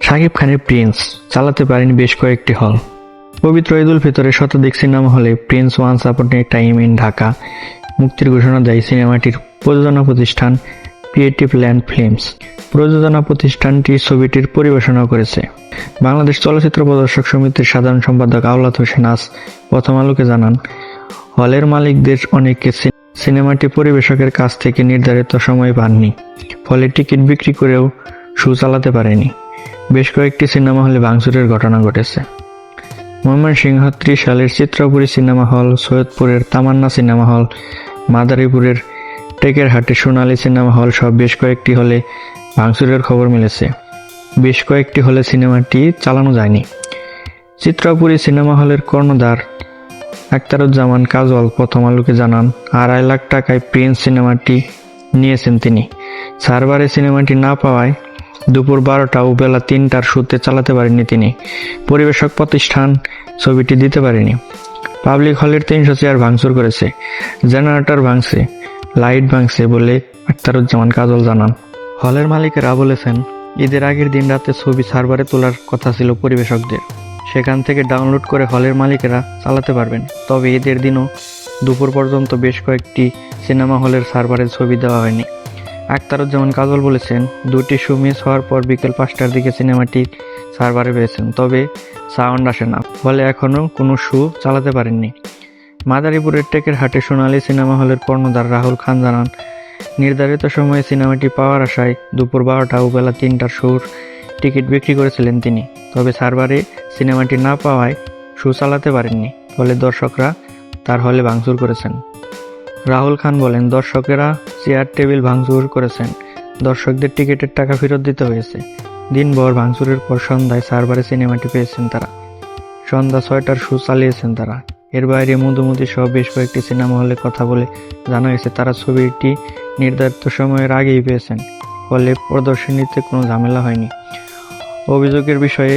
শাকিব খানের প্রিন্স চালাতে পারেনি বেশ কয়েকটি হল। পবিত্র ঈদ উল ফিতরে শতাধিক সিনেমা হলে Prince once upon A time in Dhaka মুক্তির ঘোষণা দেয় সিনেমাটির প্রযোজনা প্রতিষ্ঠান ক্রিয়েটিভ ল্যান্ড ফিল্মস। প্রযোজনা প্রতিষ্ঠানটি ছবিটির পরিবেশনা করেছে। বাংলাদেশ চলচ্চিত্র প্রদর্শক সমিতির সাধারণ সম্পাদক আওলাদ হোসেন আজ প্রথম আলোকে জানান, হলের মালিকদের অনেকে সিনেমাটি পরিবেশকের কাছ থেকে নির্ধারিত সময় পাননি, ফলে টিকিট বিক্রি করেও শো চালাতে পারেনি। বেশ কয়েকটি সিনেমা হলে ভাঙচুরের ঘটনা ঘটেছে। ময়মনসিংহ ত্রিশালের চিত্রপুরী সিনেমা হল, সৈয়দপুরের তামান্না সিনেমা হল, মাদারীপুরের টেকেরহাটে সোনালী সিনেমা হল সহ বেশ কয়েকটি হলে ভাঙচুরের খবর মিলেছে। বেশ কয়েকটি হলে সিনেমাটি চালানো যায়নি। চিত্রপুরী সিনেমা হলের কর্ণধার আখতারুজ্জামান কাজল প্রথম আলোকে জানান, 2.5 লাখ টাকায় প্রিন্স সিনেমাটি নিয়েছেন তিনি। সার্ভারে সিনেমাটি না পাওয়ায় দুপুর 12টা ও বেলা 3টার শোতে চালাতে পারেননি তিনি। পরিবেশক প্রতিষ্ঠান ছবিটি দিতে পারেনি। পাবলিক হলের 300 চেয়ার ভাঙচুর করেছে, জেনারেটর ভাঙছে, লাইট ভাঙছে বলে আখতারুজ্জামান কাজল জানান। হলের মালিকেরা বলেছেন, ঈদের আগের দিন রাতে ছবি সার্ভারে তোলার কথা ছিল পরিবেশকদের, সেখান থেকে ডাউনলোড করে হলের মালিকেরা চালাতে পারবেন। তবে ঈদের দিনও দুপুর পর্যন্ত বেশ কয়েকটি সিনেমা হলের সার্ভারে ছবি দেওয়া হয়নি। আখতারুজ্জামান কাজল বলেছেন, 2টি শো মিস হওয়ার পর বিকেল 5টার দিকে সিনেমাটি সার্ভারে পেয়েছেন, তবে সাউন্ড আসে না, ফলে এখনও কোনো শো চালাতে পারেননি। মাদারীপুরের টেকেরহাটে সোনালী সিনেমা হলের কর্ণধার রাহুল খান জানান, নির্ধারিত সময়ে সিনেমাটি পাওয়ার আশায় দুপুর 12টা ও বেলা 3টার শোর টিকিট বিক্রি করেছিলেন তিনি, তবে সার্ভারে সিনেমাটি না পাওয়ায় শো চালাতে পারেননি, ফলে দর্শকরা তার হলে ভাঙচুর করেছেন। রাহুল খান বলেন, দর্শকেরা চেয়ার টেবিল ভাঙচুর করেছেন, দর্শকদের টিকিটের টাকা ফেরত দিতে হয়েছে। দিনভর ভাঙচুরের পর সন্ধ্যায় সার্ভারে সিনেমাটি পেয়েছেন তারা। সন্ধ্যা 6টার শো চালিয়েছেন তারা। এর বাইরে মধুমতি সহ বেশ কয়েকটি সিনেমা হলে কথা বলে জানা গেছে তারা ছবিটি নির্ধারিত সময়ের আগেই পেয়েছেন, ফলে প্রদর্শনীতে কোনো ঝামেলা হয়নি। অভিযোগের বিষয়ে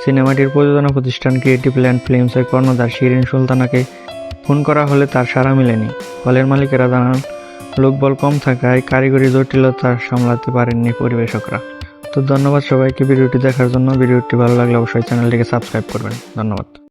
সিনেমাটির প্রযোজনা প্রতিষ্ঠান ক্রিয়েটিভ ল্যান্ড ফিল্মসের কর্ণধার শিরিন সুলতানাকে ফোন করা হলে তার সাড়া মেলেনি। হলের মালিকেরা জানান, লোকবল কম থাকায় কারিগরি জটিলতা সামলাতে পারেননি পরিবেশকরা। তো ধন্যবাদ সবাইকে ভিডিওটি দেখার জন্য। ভিডিওটি ভালো লাগলে অবশ্যই চ্যানেলটিকে সাবস্ক্রাইব করবেন। ধন্যবাদ।